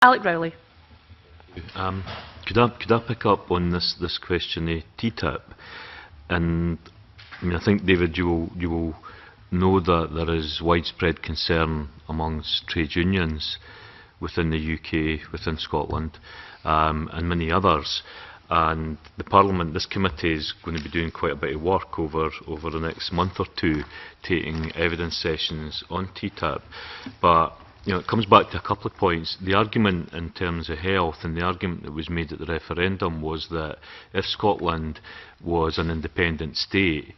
Alec Rowley. Could I pick up on this question of TTIP? And I mean, I think, David, you will know that there is widespread concern amongst trade unions within the UK, within Scotland, and many others. And the Parliament, this committee, is going to be doing quite a bit of work over the next month or two, taking evidence sessions on TTIP. But it comes back to a couple of points. The argument in terms of health, and the argument that was made at the referendum, was that if Scotland was an independent state,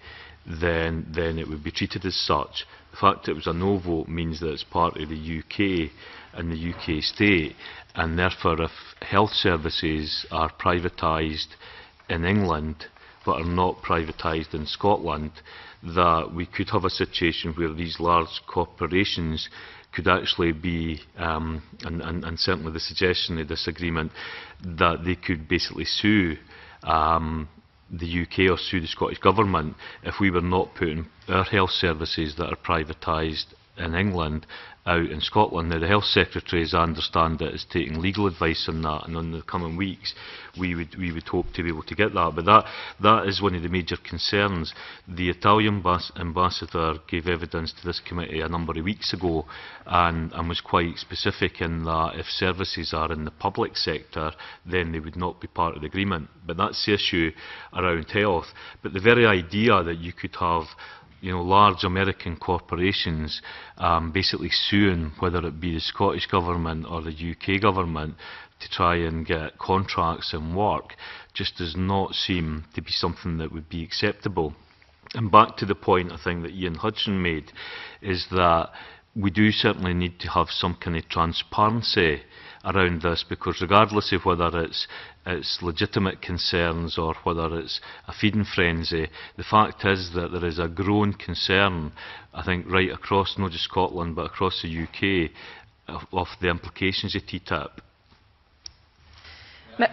then it would be treated as such. The fact that it was a no vote means that it's part of the UK and the UK state, and therefore if health services are privatised in England but are not privatised in Scotland, that we could have a situation where these large corporations could actually be, and certainly the suggestion of this agreement, that they could basically sue the UK or sue the Scottish Government if we were not putting our health services that are privatised in England out in Scotland. Now, the Health Secretary, as I understand it, is taking legal advice on that, and in the coming weeks we would hope to be able to get that. But that is one of the major concerns. The Italian ambassador gave evidence to this committee a number of weeks ago and was quite specific in that if services are in the public sector, then they would not be part of the agreement. But that's the issue around health. But the very idea that you could have large American corporations basically suing, whether it be the Scottish Government or the UK Government, to try and get contracts and work, just does not seem to be something that would be acceptable. And back to the point, I think, that Ian Hudson made, is that we do certainly need to have some kind of transparency around this, because regardless of whether it's legitimate concerns or whether it's a feeding frenzy, the fact is that there is a growing concern, I think, right across not just Scotland but across the UK of the implications of TTIP.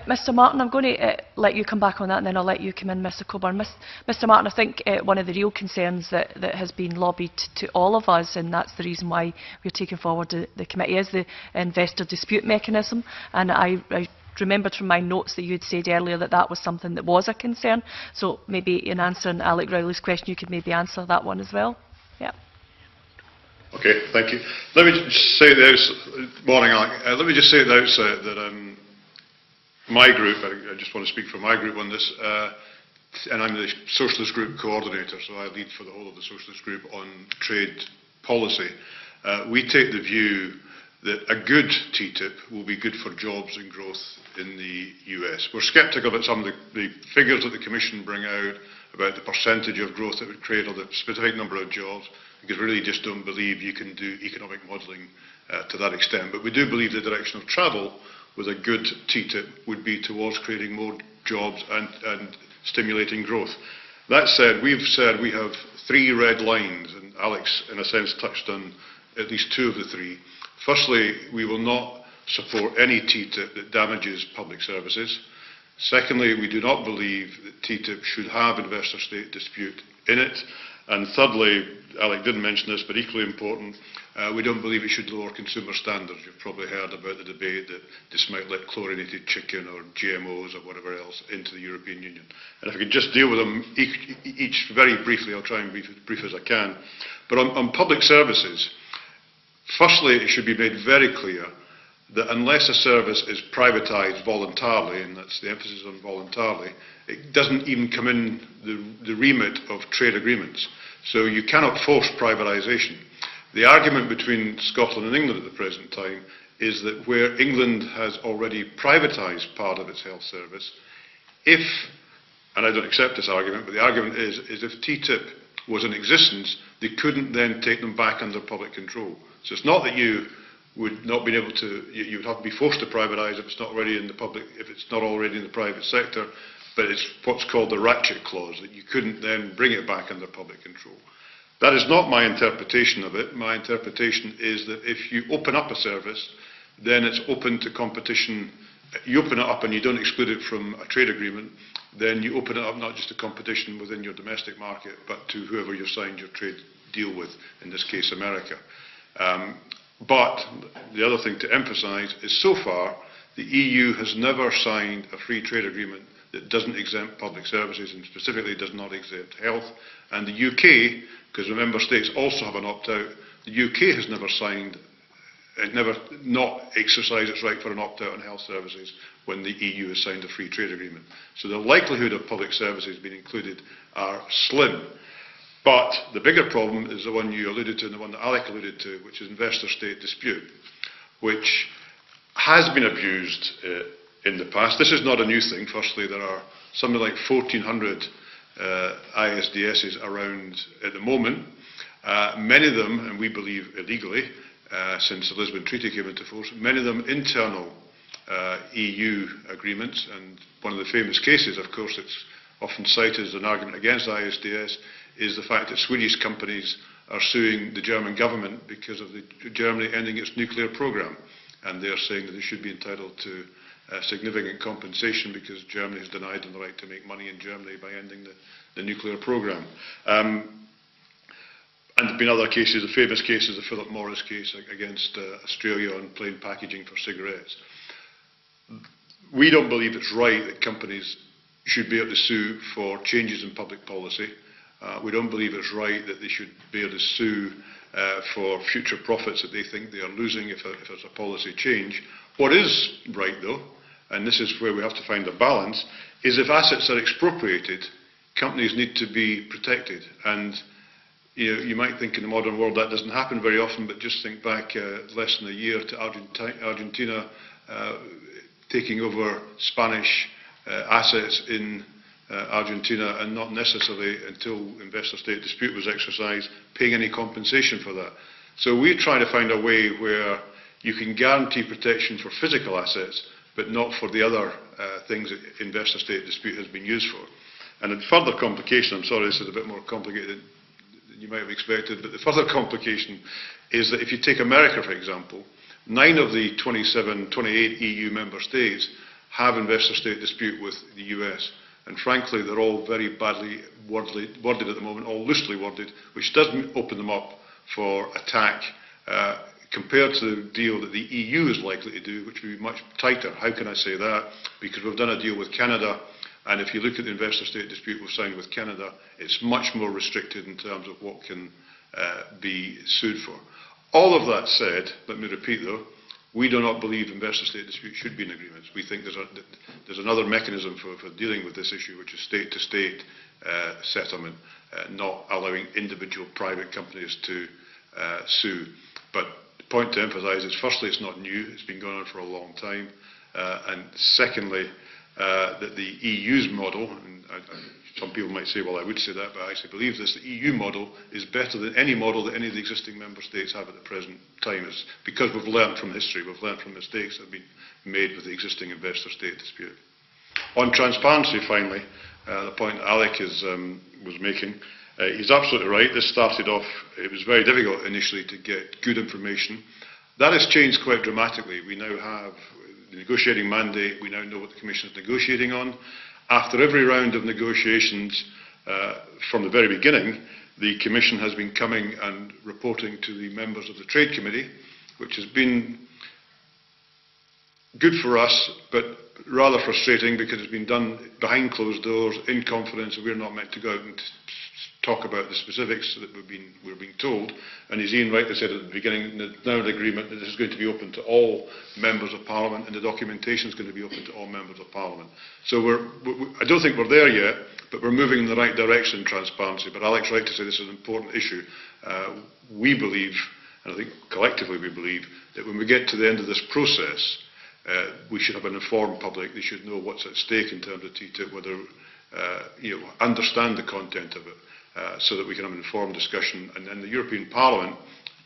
Mr Martin, I'm going to let you come back on that, and then I'll let you come in, Mr Coburn. Mr Martin, I think one of the real concerns that has been lobbied to all of us, and that's the reason why we're taking forward the committee, is the investor dispute mechanism. And I remembered from my notes that you had said earlier that that was something that was a concern. So maybe in answering Alec Rowley's question, you could maybe answer that one as well. Yeah. Okay, thank you. Let me just say this. Morning, Alec. Let me just say at the outset that my group, I just want to speak for my group on this, and I'm the Socialist Group coordinator, so I lead for the whole of the Socialist Group on trade policy. We take the view that a good TTIP will be good for jobs and growth in the US. We're sceptical about some of the figures that the Commission bring out about the percentage of growth it would create or the specific number of jobs, because we really just don't believe you can do economic modelling to that extent. But we do believe the direction of travel with a good TTIP would be towards creating more jobs and stimulating growth. That said we have 3 red lines, and Alex, in a sense, touched on at least 2 of the 3. Firstly, we will not support any TTIP that damages public services. Secondly, we do not believe that TTIP should have investor-state dispute in it. And thirdly, Alec didn't mention this, but equally important, we don't believe it should lower consumer standards. You've probably heard about the debate that this might let chlorinated chicken or GMOs or whatever else into the European Union. And if I could just deal with them each very briefly, I'll try and be as brief as I can. But on public services, firstly, it should be made very clear that unless a service is privatised voluntarily, and that's the emphasis on voluntarily, it doesn't even come in the remit of trade agreements. So you cannot force privatisation. The argument between Scotland and England at the present time is that where England has already privatised part of its health service, if, and I don't accept this argument, but the argument is if TTIP was in existence, they couldn't then take them back under public control. So it's not that you would not be able to, you would have to be forced to privatise if it's not already in the public, if it's not already in the private sector, but it's what's called the ratchet clause, that you couldn't then bring it back under public control. That is not my interpretation of it. My interpretation is that if you open up a service, then it's open to competition. You open it up and you don't exclude it from a trade agreement, then you open it up not just to competition within your domestic market, but to whoever you've signed your trade deal with, in this case America. But the other thing to emphasise is so far the EU has never signed a free trade agreement that doesn't exempt public services and specifically does not exempt health. And the UK, because the member states also have an opt-out, the UK has never signed, never not exercised its right for an opt-out on health services when the EU has signed a free trade agreement. So the likelihood of public services being included are slim. But the bigger problem is the one you alluded to and the one that Alec alluded to, which is investor-state dispute, which has been abused in the past. This is not a new thing. Firstly, there are something like 1,400 ISDSs around at the moment. Many of them, and we believe illegally, since the Lisbon Treaty came into force, many of them internal EU agreements. And one of the famous cases, of course, that's often cited as an argument against ISDS, is the fact that Swedish companies are suing the German government because of Germany ending its nuclear programme. And they're saying that they should be entitled to significant compensation because Germany has denied them the right to make money in Germany by ending the nuclear programme. And there have been other cases, the famous cases, the Philip Morris case against Australia on plain packaging for cigarettes. We don't believe it's right that companies should be able to sue for changes in public policy. We don't believe it's right that they should be able to sue for future profits that they think they are losing if there's a policy change. What is right, though, and this is where we have to find a balance, is if assets are expropriated, companies need to be protected. And you might think in the modern world that doesn't happen very often, but just think back less than a year to Argentina taking over Spanish assets in Argentina and not necessarily until investor-state dispute was exercised paying any compensation for that. So we're trying to find a way where you can guarantee protection for physical assets but not for the other things that investor-state dispute has been used for. And a further complication, I'm sorry this is a bit more complicated than you might have expected, but the further complication is that if you take America for example, 9 of the 28 EU member states have investor-state dispute with the US. And frankly, they're all very badly worded at the moment, all loosely worded, which doesn't open them up for attack compared to the deal that the EU is likely to do, which will be much tighter. How can I say that? Because we've done a deal with Canada, and if you look at the investor-state dispute we've signed with Canada, it's much more restricted in terms of what can be sued for. All of that said, let me repeat though, we do not believe investor-state dispute should be in agreements. We think there's another mechanism for dealing with this issue, which is state-to-state settlement, not allowing individual private companies to sue. But the point to emphasise is, firstly, it's not new. It's been going on for a long time. And secondly, that the EU's model, and some people might say, well, I would say that, but I actually believe this, the EU model is better than any model that any of the existing member states have at the present time. It's because we've learned from history, we've learned from mistakes that have been made with the existing investor-state dispute. On transparency, finally, the point Alec was making, he's absolutely right. This started off, it was very difficult initially to get good information. That has changed quite dramatically. We now have the negotiating mandate, we now know what the Commission is negotiating on. After every round of negotiations from the very beginning, the Commission has been coming and reporting to the members of the Trade Committee, which has been good for us, but rather frustrating because it's been done behind closed doors, in confidence, and we're not meant to go out and talk about the specifics that we're being told. And as Ian rightly said at the beginning, there's now an agreement that this is going to be open to all members of Parliament, and the documentation is going to be open to all members of Parliament. So I don't think we're there yet, but we're moving in the right direction in transparency. But Alec's right to say this is an important issue. We believe, and I think collectively we believe, that when we get to the end of this process, we should have an informed public. They should know what's at stake in terms of TTIP, whether understand the content of it, so that we can have an informed discussion. And then the European Parliament,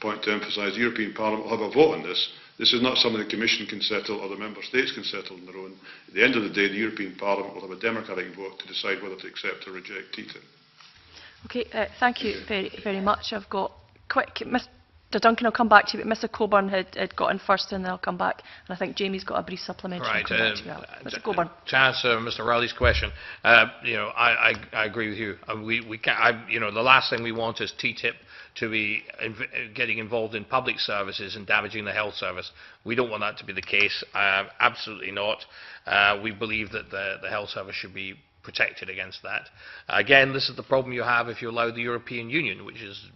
point to emphasise, the European Parliament will have a vote on this. This is not something the Commission can settle or the Member States can settle on their own. At the end of the day, the European Parliament will have a democratic vote to decide whether to accept or reject TTIP. Okay, thank you very much. I've got Duncan, I'll come back to you, but Mr Coburn had got in first and then I'll come back. And I think Jamie's got a brief supplementary. Right. I'll come back to you, Alan. Mr Coburn. To answer Mr Rowley's question, I agree with you. We can't, the last thing we want is TTIP to be getting involved in public services and damaging the health service. We don't want that to be the case. Absolutely not. We believe that the health service should be protected against that. Again, this is the problem you have if you allow the European Union, which is,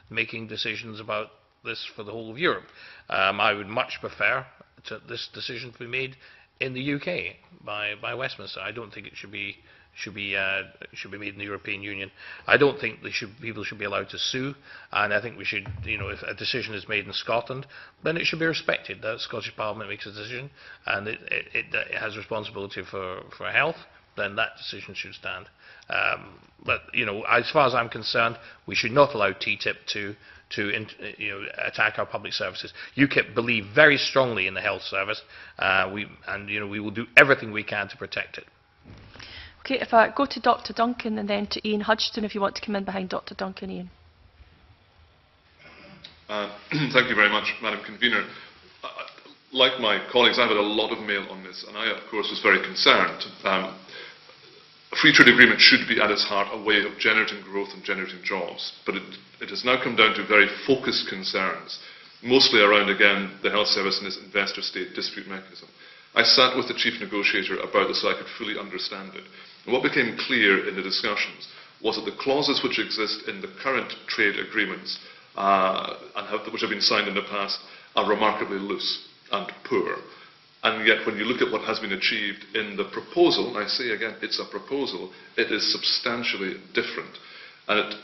making decisions about this for the whole of Europe. I would much prefer this decision to be made in the UK by Westminster. I don't think it should be made in the European Union. I don't think people should be allowed to sue, and I think we should, if a decision is made in Scotland, then it should be respected. The Scottish Parliament makes a decision, and it has responsibility for health, then that decision should stand. But as far as I'm concerned, we should not allow TTIP to attack our public services. UKIP believe very strongly in the health service, we will do everything we can to protect it. Okay, if I go to Dr Duncan and then to Ian Hudgton, if you want to come in behind Dr Duncan, Ian. Thank you very much, Madam Convener. Like my colleagues, I've had a lot of mail on this, and I, of course, was very concerned. A free trade agreement should be at its heart a way of generating growth and generating jobs, but it has now come down to very focused concerns, mostly around, again, the health service and its investor-state dispute mechanism. I sat with the chief negotiator about this so I could fully understand it. And what became clear in the discussions was that the clauses which exist in the current trade agreements which have been signed in the past are remarkably loose and poor. And yet when you look at what has been achieved in the proposal, and I say again, it's a proposal, it is substantially different. And it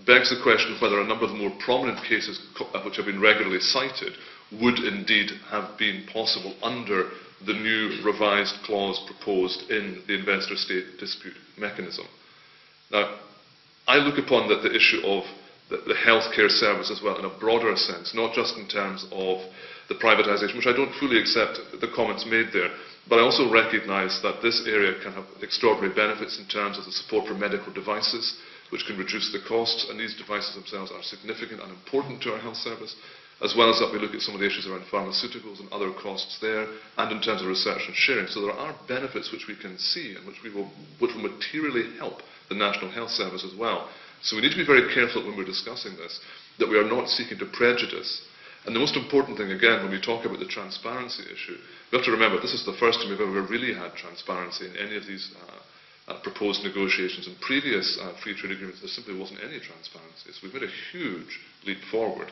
begs the question of whether a number of the more prominent cases which have been regularly cited would indeed have been possible under the new revised clause proposed in the investor-state dispute mechanism. Now, I look upon the issue of the healthcare service as well in a broader sense, not just in terms of the privatisation, which I don't fully accept the comments made there, but I also recognise that this area can have extraordinary benefits in terms of the support for medical devices, which can reduce the costs, and these devices themselves are significant and important to our health service, as well as that we look at some of the issues around pharmaceuticals and other costs there, and in terms of research and sharing. So there are benefits which we can see and which will materially help the National Health Service as well. So we need to be very careful when we're discussing this, that we are not seeking to prejudice. And the most important thing, again, when we talk about the transparency issue, we have to remember this is the first time we've ever really had transparency in any of these proposed negotiations. In previous free trade agreements, there simply wasn't any transparency. So we've made a huge leap forward.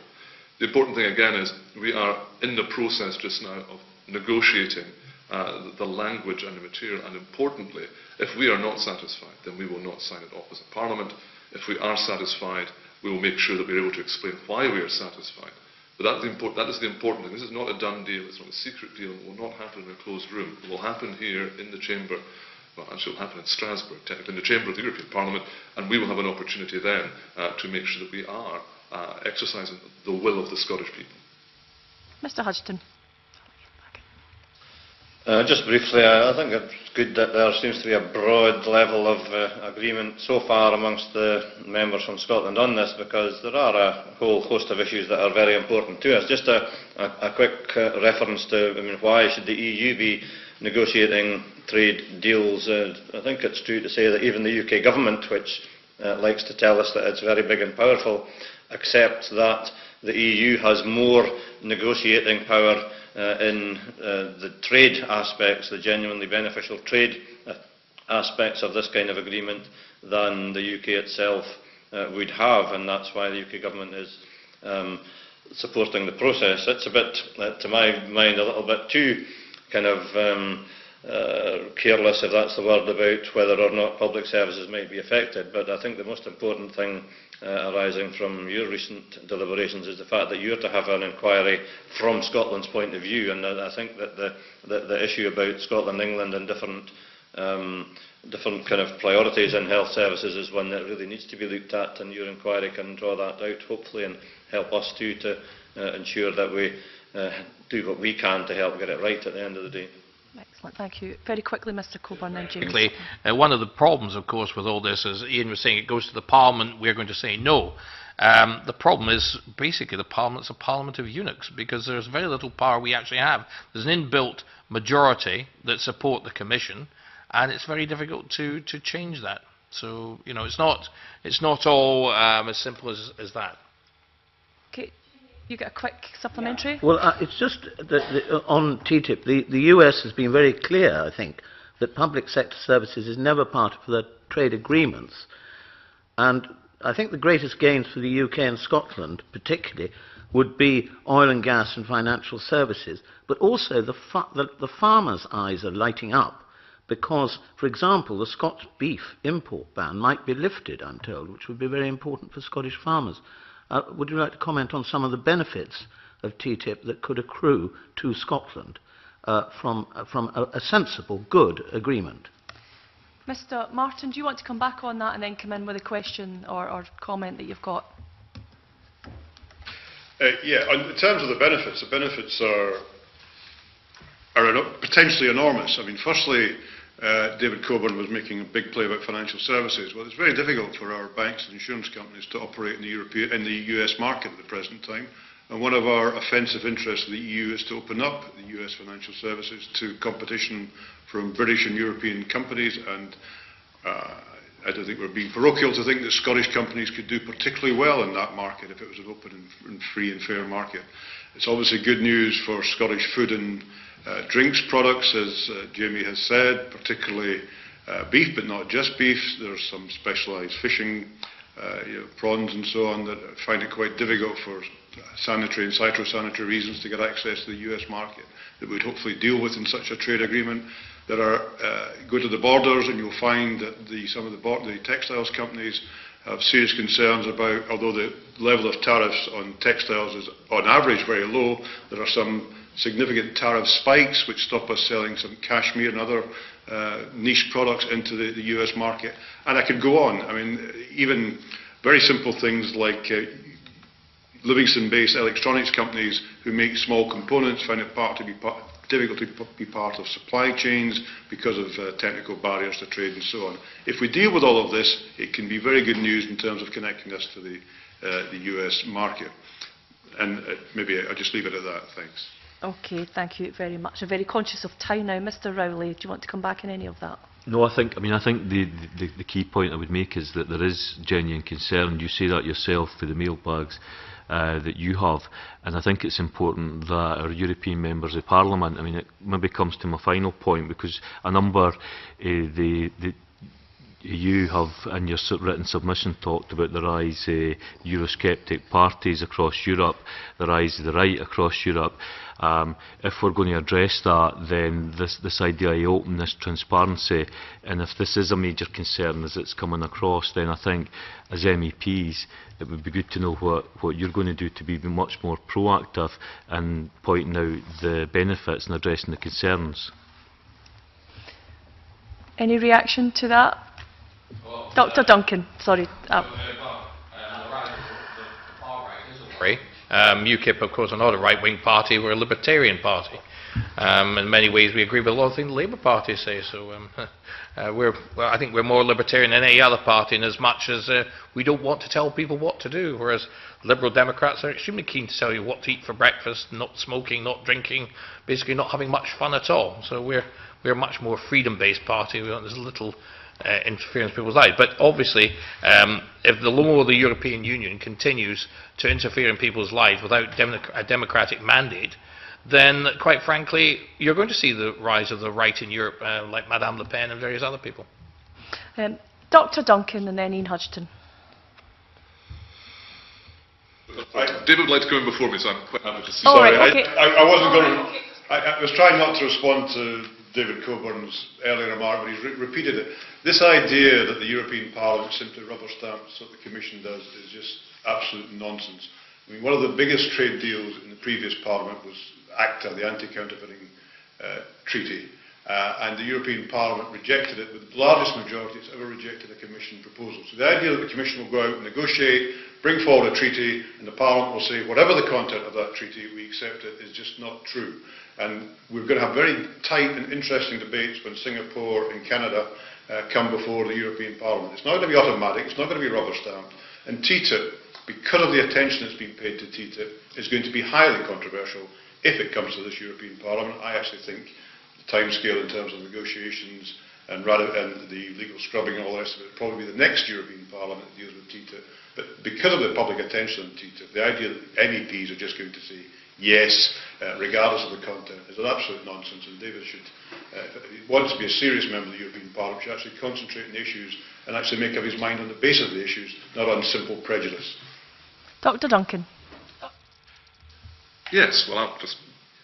The important thing, again, is we are in the process just now of negotiating the language and the material, and importantly, if we are not satisfied, then we will not sign it off as a Parliament. If we are satisfied, we will make sure that we're able to explain why we are satisfied. But that is the important thing. This is not a done deal, it's not a secret deal, it will not happen in a closed room. It will happen here in the chamber, well, actually it will happen in Strasbourg, technically in the chamber of the European Parliament, and we will have an opportunity then to make sure that we are exercising the will of the Scottish people. Mr Hudgton. Just briefly, I think it's good that there seems to be a broad level of agreement so far amongst the members from Scotland on this, because there are a whole host of issues that are very important to us. Just a quick reference to why should the EU be negotiating trade deals. I think it's true to say that even the UK government, which likes to tell us that it's very big and powerful, accepts that the EU has more negotiating power in the trade aspects, the genuinely beneficial trade aspects of this kind of agreement than the UK itself would have, and that's why the UK government is supporting the process. It's a bit, to my mind, a little bit too kind of careless, if that's the word, about whether or not public services might be affected. But I think the most important thing arising from your recent deliberations is the fact that you're to have an inquiry from Scotland's point of view, and I think that the issue about Scotland, England and different kind of priorities in health services is one that really needs to be looked at, and your inquiry can draw that out, hopefully, and help us too to ensure that we do what we can to help get it right at the end of the day. Excellent, thank you. Very quickly, Mr Coburn, then James. Quickly, one of the problems, of course, with all this, as Ian was saying, it goes to the Parliament, we're going to say no. The problem is, basically, the Parliament's a parliament of eunuchs, because there's very little power we actually have. There's an inbuilt majority that support the Commission, and it's very difficult to change that. So, you know, it's not all as simple as that. Okay, you get a quick supplementary? Well, it's just that on TTIP, the US has been very clear, I think, that public sector services is never part of the trade agreements. And I think the greatest gains for the UK and Scotland, particularly, would be oil and gas and financial services. But also the farmers' eyes are lighting up because, for example, the Scots beef import ban might be lifted, I'm told, which would be very important for Scottish farmers. Would you like to comment on some of the benefits of TTIP that could accrue to Scotland from a sensible, good agreement? Mr Martin, do you want to come back on that and then come in with a question or comment that you've got? Yeah, in terms of the benefits are potentially enormous. I mean, firstly, David Coburn was making a big play about financial services. Well, it's very difficult for our banks and insurance companies to operate in the US market at the present time. And one of our offensive interests of the EU is to open up the US financial services to competition from British and European companies. And I don't think we're being parochial to think that Scottish companies could do particularly well in that market if it was an open and free and fair market. It's obviously good news for Scottish food and drinks products, as Jamie has said, particularly beef, but not just beef. There's some specialised fishing, prawns and so on, that find it quite difficult for sanitary and phytosanitary reasons to get access to the US market that we'd hopefully deal with in such a trade agreement. There are go to the borders and you'll find that some of the textiles companies have serious concerns about, although the level of tariffs on textiles is on average very low, there are some significant tariff spikes which stop us selling some cashmere and other niche products into the US market. And I could go on. I mean, even very simple things like Livingston-based electronics companies who make small components find it difficult to be part of supply chains because of technical barriers to trade and so on. If we deal with all of this, it can be very good news in terms of connecting us to the US market. And maybe I'll just leave it at that. Thanks. Okay, thank you very much. I'm very conscious of time now. Mr Rowley, do you want to come back on any of that? No, I think the key point I would make is that there is genuine concern. You say that yourself for the mailbags that you have, and I think it's important that our European members of Parliament, I mean, it maybe comes to my final point, because a number you have in your written submission talked about the rise of Eurosceptic parties across Europe, the rise of the right across Europe. If we're going to address that, then this idea of openness, transparency, and if this is a major concern as it's coming across, then I think as MEPs it would be good to know what you're going to do to be much more proactive and pointing out the benefits and addressing the concerns. Any reaction to that? Well, Dr Duncan, sorry. UKIP, of course, are not a right-wing party, we're a libertarian party. In many ways we agree with a lot of things the Labour Party say, so I think we're more libertarian than any other party in as much as we don't want to tell people what to do, whereas Liberal Democrats are extremely keen to tell you what to eat for breakfast, not smoking, not drinking, basically not having much fun at all. So we're a much more freedom-based party. There's little interference in people's lives. But obviously, if the more the European Union continues to interfere in people's lives without a democratic mandate, then, quite frankly, you're going to see the rise of the right in Europe, like Madame Le Pen and various other people. Dr Duncan and then Ian Hudgton. David would like to go in before me, so I'm quite happy to see. Sorry, right, okay. I wasn't going to... I was trying not to respond to David Coburn's earlier remark, but he's repeated it. This idea that the European Parliament simply rubber stamps what the Commission does is just absolute nonsense. I mean, one of the biggest trade deals in the previous Parliament was ACTA, the Anti-Counterfeiting Treaty, and the European Parliament rejected it with the largest majority it's ever rejected a Commission proposal. So the idea that the Commission will go out and negotiate, bring forward a treaty, and the Parliament will say whatever the content of that treaty, we accept it, is just not true. And we're going to have very tight and interesting debates when Singapore and Canada come before the European Parliament. It's not going to be automatic, it's not going to be rubber stamped. And TTIP, because of the attention that's been paid to TTIP, is going to be highly controversial if it comes to this European Parliament. I actually think the timescale in terms of negotiations and the legal scrubbing and all the rest of it will probably be the next European Parliament that deals with TTIP. But because of the public attention on TTIP, the idea that MEPs are just going to say yes, regardless of the content, is an absolute nonsense. And David should, if he wants to be a serious member of the European Parliament, should actually concentrate on the issues and actually make up his mind on the basis of the issues, not on simple prejudice. Dr Duncan. Yes, well, I'll just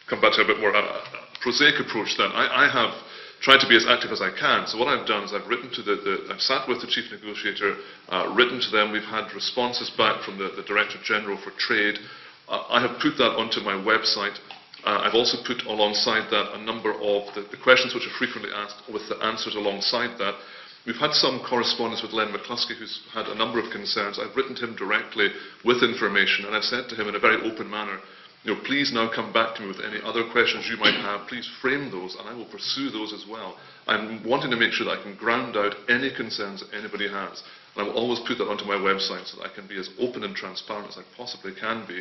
come back to a bit more prosaic approach then. I have tried to be as active as I can. So what I've done is I've written to I've sat with the chief negotiator, written to them. We've had responses back from the Director General for Trade. I have put that onto my website. I've also put alongside that a number of the questions which are frequently asked with the answers alongside that. We've had some correspondence with Len McCluskey, who's had a number of concerns. I've written to him directly with information, and I've said to him in a very open manner, please now come back to me with any other questions you might have. Please frame those, and I will pursue those as well. I'm wanting to make sure that I can ground out any concerns that anybody has. And I will always put that onto my website so that I can be as open and transparent as I possibly can be.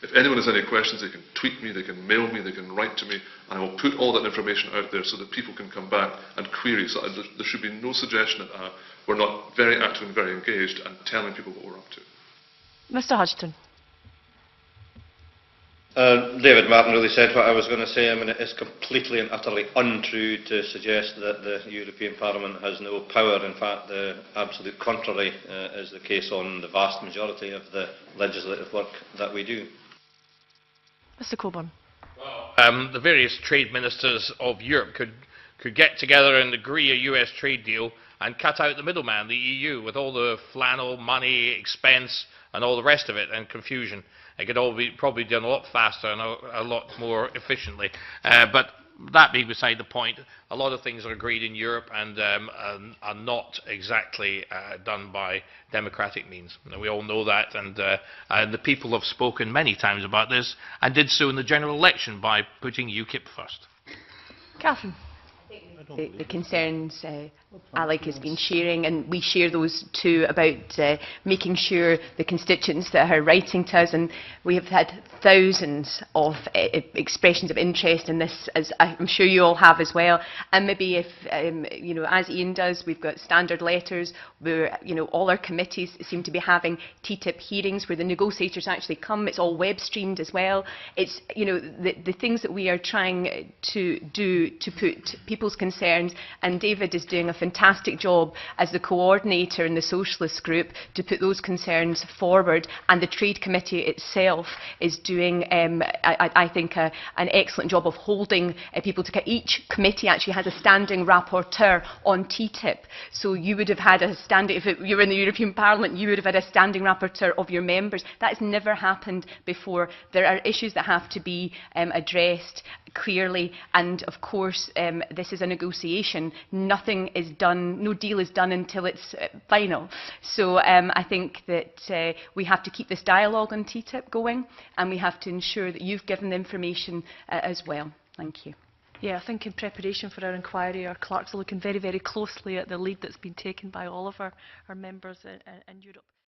If anyone has any questions, they can tweet me, they can mail me, they can write to me, and I will put all that information out there so that people can come back and query. So there should be no suggestion that we're not very active and very engaged and telling people what we're up to. Mr Hodgson. David Martin really said what I was going to say. I mean, it is completely and utterly untrue to suggest that the European Parliament has no power. In fact, the absolute contrary is the case on the vast majority of the legislative work that we do. Mr Coburn. Well, the various trade ministers of Europe could get together and agree a US trade deal and cut out the middleman, the EU, with all the flannel, money, expense, and all the rest of it, and confusion. It could all be probably done a lot faster and a lot more efficiently. But that being beside the point, a lot of things are agreed in Europe and are not exactly done by democratic means. And we all know that, and the people have spoken many times about this and did so in the general election by putting UKIP first. Catherine. The concerns Alec has been sharing, and we share those too, about making sure the constituents that are writing to us, and we have had thousands of expressions of interest in this, as I'm sure you all have as well. And maybe if, as Ian does, we've got standard letters where, all our committees seem to be having TTIP hearings where the negotiators actually come. It's all web streamed as well. It's, the things that we are trying to do to put people's concerns, and David is doing a fantastic job as the coordinator in the Socialist group to put those concerns forward, and the Trade Committee itself is doing, I think, an excellent job of holding people to. Each committee actually has a standing rapporteur on TTIP, so you would have had a standing, if you were in the European Parliament, you would have had a standing rapporteur of your members. That has never happened before. There are issues that have to be addressed clearly, and of course this is a negotiation. Nothing is done, no deal is done until it's final. So I think that we have to keep this dialogue on TTIP going, and we have to ensure that you've given the information as well. Thank you. Yeah, I think in preparation for our inquiry, our clerks are looking very, very closely at the lead that's been taken by all of our members in Europe.